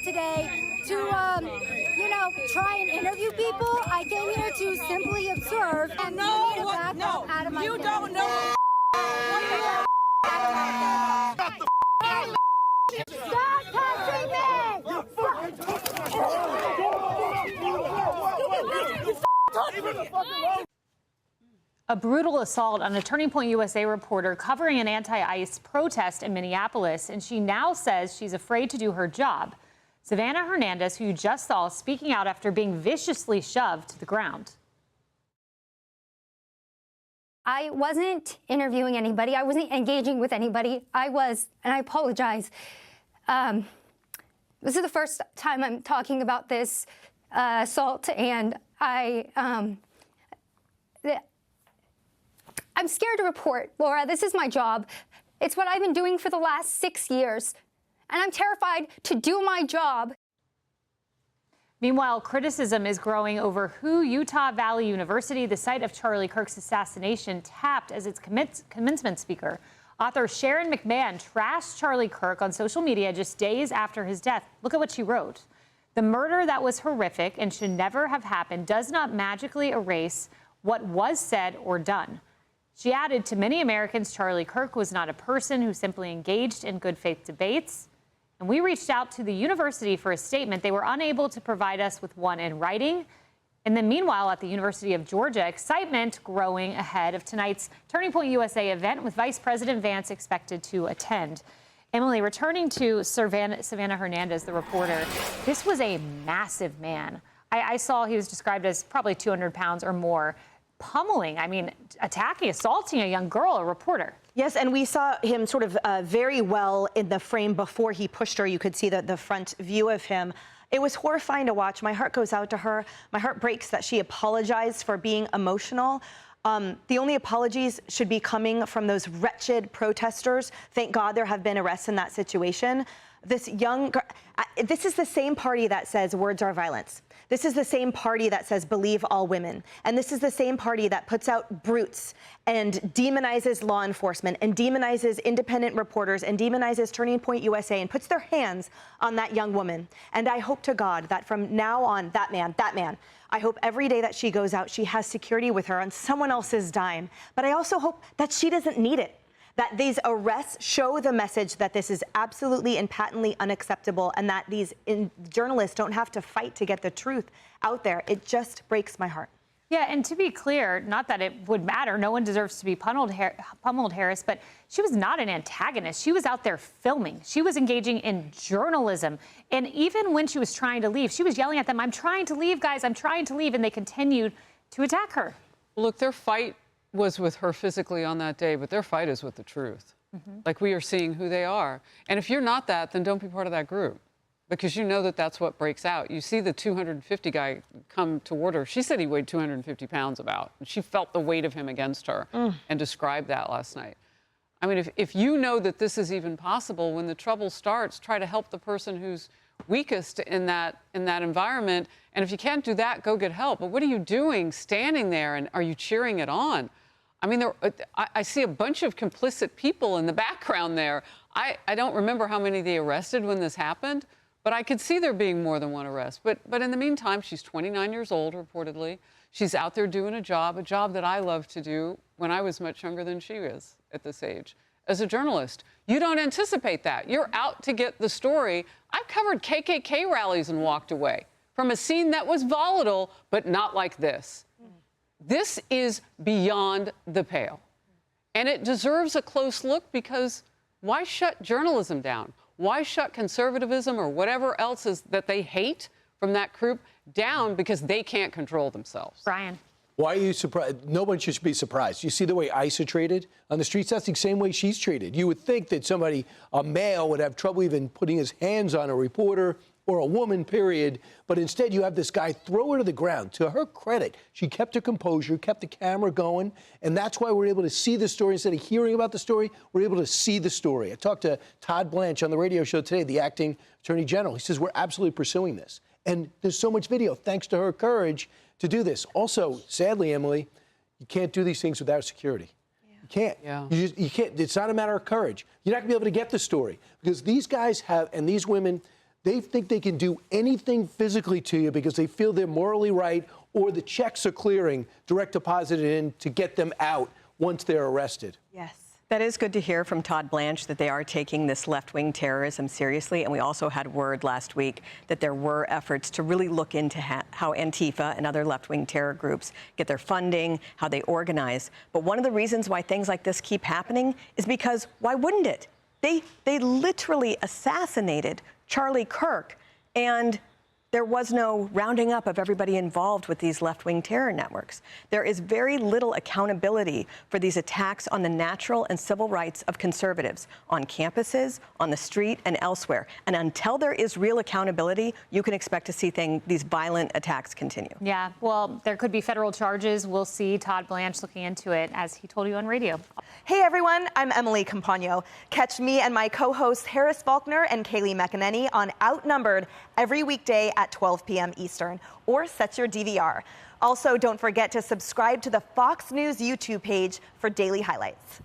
today to, try and interview people. I came here to simply observe and out of my you don't know. Stop touching me! A brutal assault on a Turning Point USA reporter covering an anti-ICE protest in Minneapolis, and she now says she's afraid to do her job. Savanah Hernandez, who you just saw, speaking out after being viciously shoved to the ground. I wasn't interviewing anybody. I wasn't engaging with anybody. I was, and I apologize. This is the first time I'm talking about this assault, and I'm scared to report, Laura. This is my job. It's what I've been doing for the last 6 years, and I'm terrified to do my job. Meanwhile, criticism is growing over who Utah Valley University, the site of Charlie Kirk's assassination, tapped as its commencement speaker. Author Sharon McMahon trashed Charlie Kirk on social media just days after his death. Look at what she wrote. The murder that was horrific and should never have happened does not magically erase what was said or done. She added, to many Americans, Charlie Kirk was not a person who simply engaged in good faith debates. And we reached out to the university for a statement. They were unable to provide us with one in writing. And then meanwhile, at the University of Georgia, excitement growing ahead of tonight's Turning Point USA event with Vice President Vance expected to attend. Emily, returning to Savanah Hernandez, the reporter, this was a massive man. I saw he was described as probably 200 pounds or more, pummeling, attacking, assaulting a young girl, a reporter. Yes, and we saw him sort of very well in the frame before he pushed her. You could see the front view of him. It was horrifying to watch. My heart goes out to her. My heart breaks that she apologized for being emotional. The only apologies should be coming from those wretched protesters. Thank God there have been arrests in that situation. This young girl, this is the same party that says words are violence. This is the same party that says believe all women. And this is the same party that puts out brutes and demonizes law enforcement and demonizes independent reporters and demonizes Turning Point USA and puts their hands on that young woman. And I hope to God that from now on, that man, I hope every day that she goes out, she has security with her on someone else's dime. But I also hope that she doesn't need it. That these arrests show the message that this is absolutely and patently unacceptable and that these journalists don't have to fight to get the truth out there. It just breaks my heart. Yeah, and to be clear, not that it would matter, no one deserves to be pummeled, Harris, but she was not an antagonist. She was out there filming. She was engaging in journalism. And even when she was trying to leave, she was yelling at them, I'm trying to leave, guys, I'm trying to leave. And they continued to attack her. Look, their fight was with her physically on that day, but their fight is with the truth. Like, we are seeing who they are. And if you're not that, then don't be part of that group, because you know that that's what breaks out. You see the 250 guy come toward her. She said he weighed 250 pounds about. And she felt the weight of him against her and described that last night. I mean, if you know that this is even possible, when the trouble starts, try to help the person who's weakest in that environment. And if you can't do that, go get help. But what are you doing standing there, and are you cheering it on? I mean, I see a bunch of complicit people in the background there. I don't remember how many they arrested when this happened, but I could see there being more than one arrest. But in the meantime, she's 29 years old, reportedly. She's out there doing a job that I loved to do when I was much younger than she is at this age. As a journalist, you don't anticipate that. You're out to get the story. I've covered KKK rallies and walked away from a scene that was volatile, but not like this. This is beyond the pale. And it deserves a close look, because why shut journalism down? Why shut conservatism or whatever else is that they hate from that group down because they can't control themselves? Brian. Why are you surprised? No one should be surprised. You see the way ICE are treated on the streets? That's the same way she's treated. You would think that a male would have trouble even putting his hands on a reporter or a woman, period. But instead, you have this guy throw her to the ground. To her credit, she kept her composure, kept the camera going, and that's why we're able to see the story. Instead of hearing about the story, we're able to see the story. I talked to Todd Blanche on the radio show today, the acting attorney general. He says, we're absolutely pursuing this. And there's so much video, thanks to her courage to do this. Also, sadly, Emily, you can't do these things without security. You can't. Yeah. You can't. It's not a matter of courage. You're not going to be able to get the story, because these guys have, and these women, They think they can do anything physically to you because they feel they're morally right or the checks are clearing, direct deposited in to get them out once they're arrested. Yes. That is good to hear from Todd Blanche that they are taking this left-wing terrorism seriously. And we also had word last week that there were efforts to really look into how Antifa and other left-wing terror groups get their funding, how they organize. But one of the reasons why things like this keep happening is because why wouldn't it? They literally assassinated Charlie Kirk, and there was no rounding up of everybody involved with these left-wing terror networks. There is very little accountability for these attacks on the natural and civil rights of conservatives on campuses, on the street, and elsewhere. And until there is real accountability, you can expect to see these violent attacks continue. Yeah, well, there could be federal charges. We'll see. Todd Blanche looking into it, as he told you on radio. Hey everyone, I'm Emily Campagno. Catch me and my co-hosts Harris Faulkner and Kaylee McEnany on Outnumbered every weekday at 12 p.m. Eastern, or set your DVR. Also, don't forget to subscribe to the Fox News YouTube page for daily highlights.